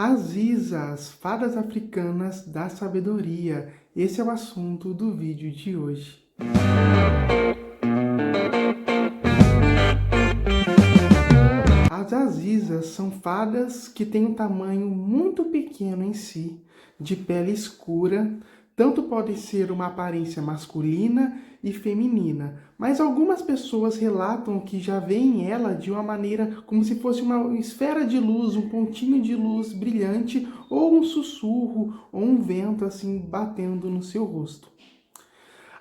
Azizas, fadas africanas da sabedoria. Esse é o assunto do vídeo de hoje. As Azizas são fadas que têm um tamanho muito pequeno em si, de pele escura, tanto pode ser uma aparência masculina e feminina, mas algumas pessoas relatam que já veem ela de uma maneira como se fosse uma esfera de luz, um pontinho de luz brilhante, ou um sussurro, ou um vento assim batendo no seu rosto.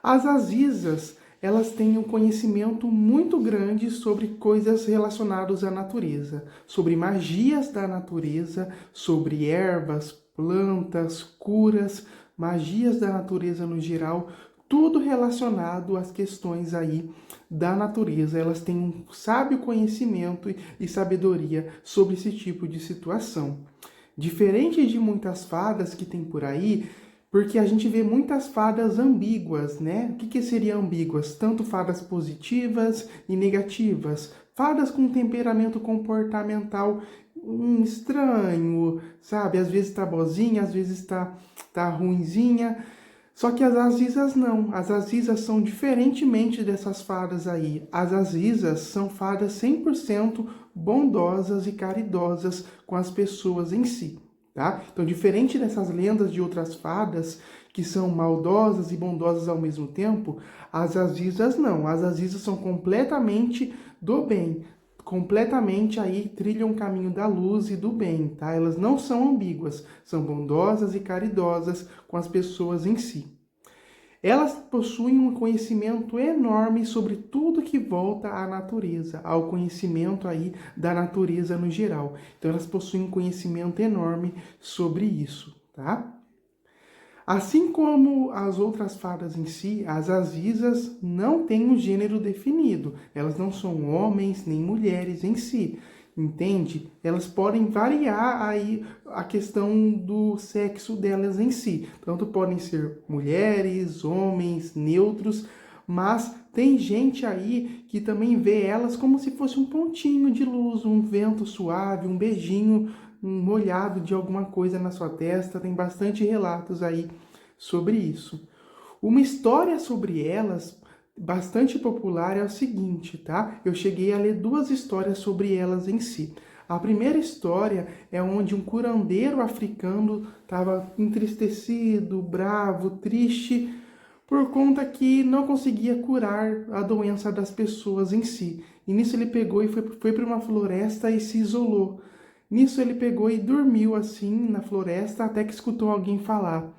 As Azizas, elas têm um conhecimento muito grande sobre coisas relacionadas à natureza, sobre magias da natureza, sobre ervas, plantas, curas, magias da natureza no geral, tudo relacionado às questões aí da natureza. Elas têm um sábio conhecimento e sabedoria sobre esse tipo de situação. Diferente de muitas fadas que tem por aí, porque a gente vê muitas fadas ambíguas, né? O que seriam ambíguas? Tanto fadas positivas e negativas. Fadas com temperamento comportamental estranho, sabe? Às vezes tá boazinha, às vezes tá ruinzinha. Só que as Azizas não. As Azizas são diferentemente dessas fadas aí. As Azizas são fadas 100% bondosas e caridosas com as pessoas em si. Tá? Então, diferente dessas lendas de outras fadas, que são maldosas e bondosas ao mesmo tempo, as Azizas não. As Azizas são completamente do bem, completamente aí trilham o caminho da luz e do bem, tá? Elas não são ambíguas, são bondosas e caridosas com as pessoas em si. Elas possuem um conhecimento enorme sobre tudo que volta à natureza, ao conhecimento aí da natureza no geral. Então elas possuem um conhecimento enorme sobre isso, tá? Assim como as outras fadas em si, as Azizas não têm um gênero definido. Elas não são homens nem mulheres em si, entende? Elas podem variar aí a questão do sexo delas em si. Tanto podem ser mulheres, homens, neutros, mas tem gente aí que também vê elas como se fosse um pontinho de luz, um vento suave, um beijinho molhado de alguma coisa na sua testa. Tem bastante relatos aí sobre isso. Uma história sobre elas bastante popular é o seguinte, tá? Eu cheguei a ler duas histórias sobre elas em si. A primeira história é onde um curandeiro africano estava entristecido, bravo, triste, por conta que não conseguia curar a doença das pessoas em si. E nisso ele pegou e foi para uma floresta e se isolou. Nisso ele pegou e dormiu assim na floresta até que escutou alguém falar.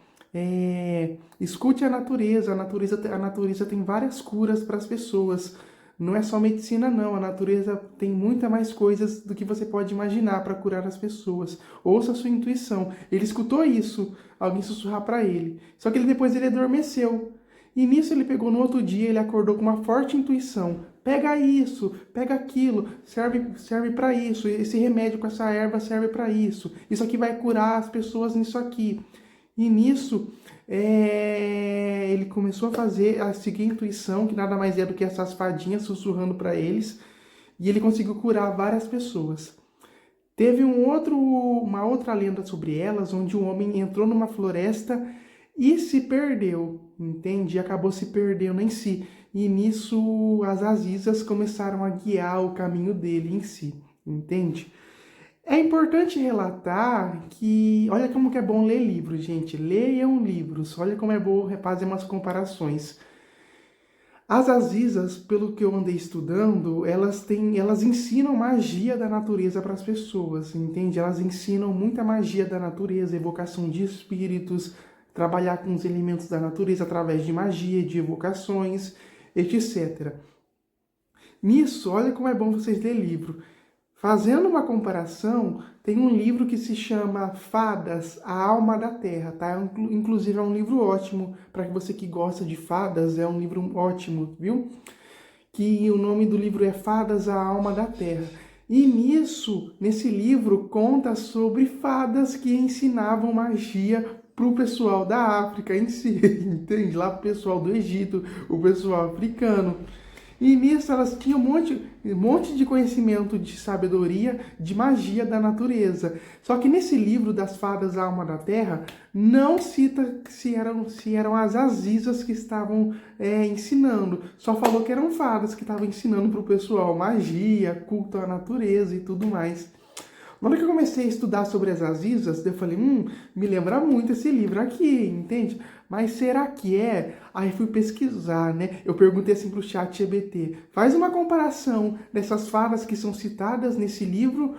Escute a natureza. A natureza tem várias curas para as pessoas. Não é só medicina, não. A natureza tem muita mais coisas do que você pode imaginar para curar as pessoas. Ouça a sua intuição. Ele escutou isso, alguém sussurrar para ele. Só que depois ele adormeceu. E nisso ele pegou no outro dia, ele acordou com uma forte intuição. Pega isso, pega aquilo, serve para isso. Esse remédio com essa erva serve para isso. Isso aqui vai curar as pessoas nisso aqui. E nisso, ele começou a seguir a intuição, que nada mais é do que essas fadinhas sussurrando para eles, e ele conseguiu curar várias pessoas. Teve uma outra lenda sobre elas, onde um homem entrou numa floresta e se perdeu, entende? E acabou se perdendo em si. E nisso, as Azizas começaram a guiar o caminho dele em si, entende? É importante relatar que, olha como que é bom ler livros, gente. Leiam livros, olha como é bom fazer umas comparações. As Azizas, pelo que eu andei estudando, elas ensinam magia da natureza para as pessoas, entende? Elas ensinam muita magia da natureza, evocação de espíritos, trabalhar com os elementos da natureza através de magia, de evocações, etc. Nisso, olha como é bom vocês lerem livro. Fazendo uma comparação, tem um livro que se chama Fadas, a Alma da Terra, tá? Inclusive é um livro ótimo, para você que gosta de fadas, é um livro ótimo, viu? Que o nome do livro é Fadas, a Alma da Terra. E nesse livro, conta sobre fadas que ensinavam magia para o pessoal da África em si, entende? Lá para o pessoal do Egito, o pessoal africano. E nisso elas tinham um monte de conhecimento de sabedoria, de magia da natureza. Só que nesse livro das Fadas a Alma da Terra, não cita se eram as Azizas que estavam ensinando. Só falou que eram fadas que estavam ensinando para o pessoal magia, culto à natureza e tudo mais. Na hora que eu comecei a estudar sobre as Azizas, eu falei, me lembra muito esse livro aqui, entende? Mas será que é? Aí fui pesquisar, né? Eu perguntei assim pro ChatGPT, faz uma comparação dessas fadas que são citadas nesse livro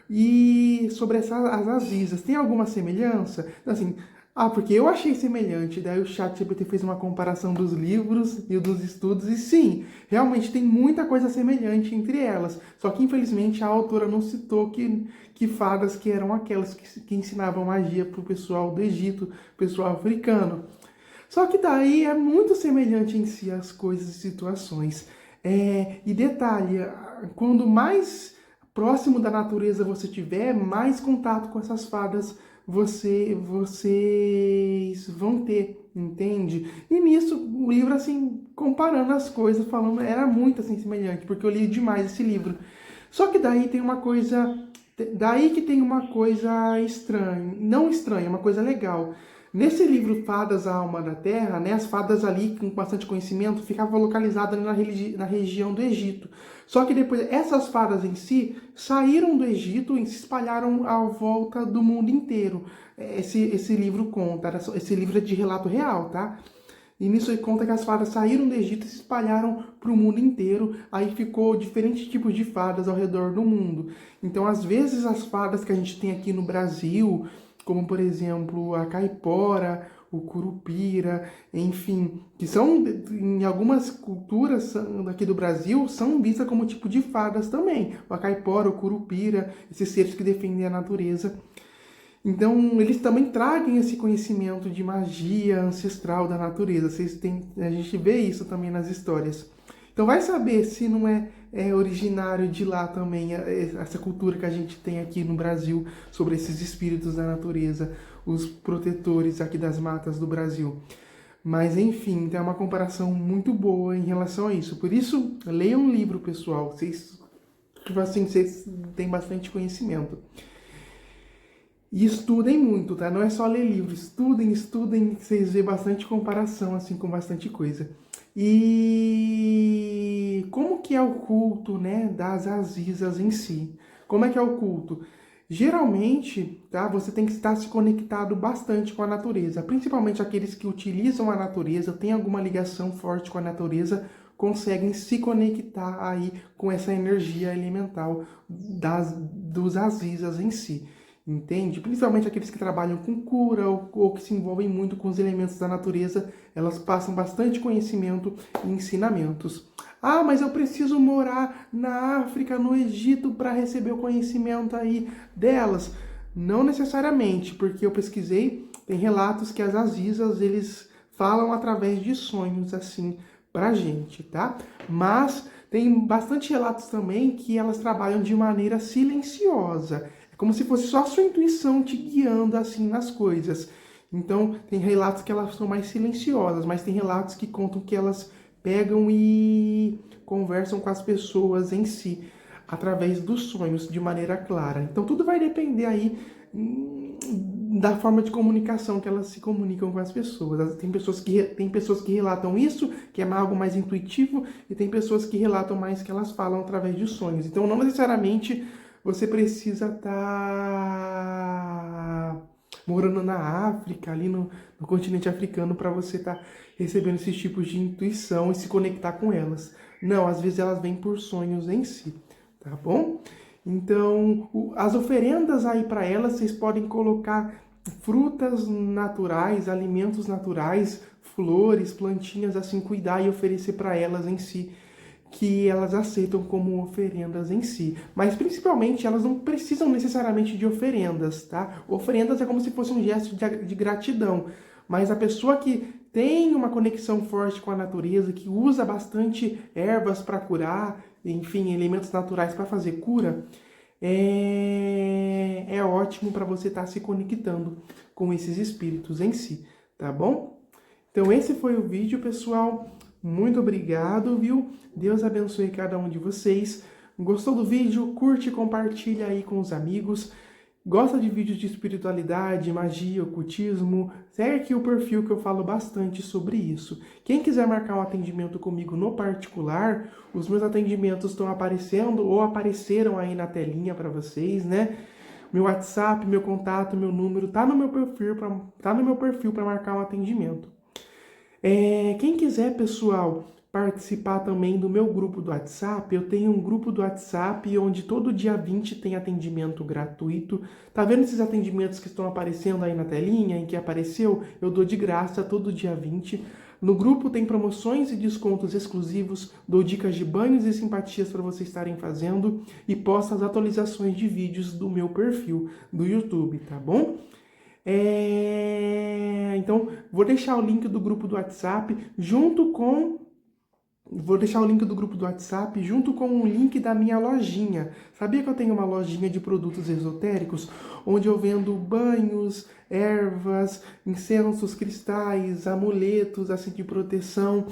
e sobre as Azizas. Tem alguma semelhança? Então, assim, porque eu achei semelhante. Daí o ChatGPT fez uma comparação dos livros e dos estudos, e sim, realmente tem muita coisa semelhante entre elas. Só que, infelizmente, a autora não citou que fadas que eram aquelas que ensinavam magia para o pessoal do Egito, pessoal africano. Só que daí é muito semelhante em si as coisas e situações. E detalhe, quando mais próximo da natureza você tiver, mais contato com essas fadas vocês vão ter, entende? E nisso, o livro, assim, comparando as coisas, falando, era muito, assim, semelhante, porque eu li demais esse livro. Só que daí tem uma coisa, daí que tem uma coisa estranha, não estranha, uma coisa legal. Nesse livro Fadas, a Alma da Terra, né, as fadas ali, com bastante conhecimento, ficavam localizadas na região do Egito. Só que depois, essas fadas em si saíram do Egito e se espalharam à volta do mundo inteiro. Esse livro conta, esse livro é de relato real, tá? E nisso ele conta que as fadas saíram do Egito e se espalharam para o mundo inteiro. Aí ficou diferentes tipos de fadas ao redor do mundo. Então, às vezes, as fadas que a gente tem aqui no Brasil, como, por exemplo, a caipora, o curupira, enfim, que são, em algumas culturas aqui do Brasil, são vistas como tipo de fadas também. A caipora, o curupira, esses seres que defendem a natureza. Então, eles também trazem esse conhecimento de magia ancestral da natureza. A gente vê isso também nas histórias. Então, vai saber se não é originário de lá também, essa cultura que a gente tem aqui no Brasil sobre esses espíritos da natureza, os protetores aqui das matas do Brasil. Mas, enfim, tem uma comparação muito boa em relação a isso. Por isso, leiam um livro, pessoal. Vocês têm bastante conhecimento. E estudem muito, tá? Não é só ler livro. Estudem, vocês vê bastante comparação, assim, com bastante coisa. E como que é o culto, né, das Azizas em si? Como é que é o culto? Geralmente, tá, você tem que estar se conectado bastante com a natureza. Principalmente aqueles que utilizam a natureza, têm alguma ligação forte com a natureza, conseguem se conectar aí com essa energia elemental dos Azizas em si. Entende? Principalmente aqueles que trabalham com cura ou que se envolvem muito com os elementos da natureza, elas passam bastante conhecimento e ensinamentos. Mas eu preciso morar na África, no Egito, para receber o conhecimento aí delas. Não necessariamente, porque eu pesquisei, tem relatos que as Azizas, eles falam através de sonhos, assim, pra gente, tá? Mas tem bastante relatos também que elas trabalham de maneira silenciosa. Como se fosse só a sua intuição te guiando assim nas coisas. Então, tem relatos que elas são mais silenciosas, mas tem relatos que contam que elas pegam e conversam com as pessoas em si, através dos sonhos, de maneira clara. Então, tudo vai depender aí da forma de comunicação que elas se comunicam com as pessoas. Tem pessoas que relatam isso, que é algo mais intuitivo, e tem pessoas que relatam mais que elas falam através de sonhos. Então, não necessariamente você precisa estar morando na África, ali no continente africano, para você estar recebendo esses tipos de intuição e se conectar com elas. Não, às vezes elas vêm por sonhos em si, tá bom? Então, as oferendas aí para elas, vocês podem colocar frutas naturais, alimentos naturais, flores, plantinhas, assim, cuidar e oferecer para elas em si, que elas aceitam como oferendas em si. Mas, principalmente, elas não precisam necessariamente de oferendas, tá? Oferendas é como se fosse um gesto de gratidão. Mas a pessoa que tem uma conexão forte com a natureza, que usa bastante ervas para curar, enfim, elementos naturais para fazer cura, é ótimo para você estar se conectando com esses espíritos em si, tá bom? Então, esse foi o vídeo, pessoal. Muito obrigado, viu? Deus abençoe cada um de vocês. Gostou do vídeo? Curte e compartilha aí com os amigos. Gosta de vídeos de espiritualidade, magia, ocultismo? Segue aqui o perfil que eu falo bastante sobre isso. Quem quiser marcar um atendimento comigo no particular, os meus atendimentos estão aparecendo ou apareceram aí na telinha para vocês, né? Meu WhatsApp, meu contato, meu número, tá no meu perfil para marcar um atendimento. Quem quiser, pessoal, participar também do meu grupo do WhatsApp, eu tenho um grupo do WhatsApp onde todo dia 20 tem atendimento gratuito. Tá vendo esses atendimentos que estão aparecendo aí na telinha, em que apareceu? Eu dou de graça todo dia 20. No grupo tem promoções e descontos exclusivos, dou dicas de banhos e simpatias para vocês estarem fazendo e posto as atualizações de vídeos do meu perfil do YouTube, tá bom? Então, vou deixar o link do grupo do WhatsApp junto com o link da minha lojinha. Sabia que eu tenho uma lojinha de produtos esotéricos, onde eu vendo banhos, ervas, incensos, cristais, amuletos assim de proteção,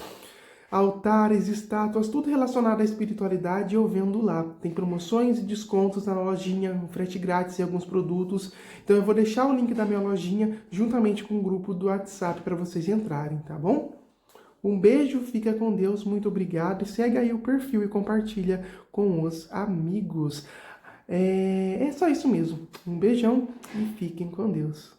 altares, estátuas, tudo relacionado à espiritualidade eu vendo lá. Tem promoções e descontos na lojinha, frete grátis em alguns produtos. Então eu vou deixar o link da minha lojinha juntamente com o grupo do WhatsApp para vocês entrarem, tá bom? Um beijo, fica com Deus, muito obrigado. Segue aí o perfil e compartilha com os amigos. É só isso mesmo. Um beijão e fiquem com Deus.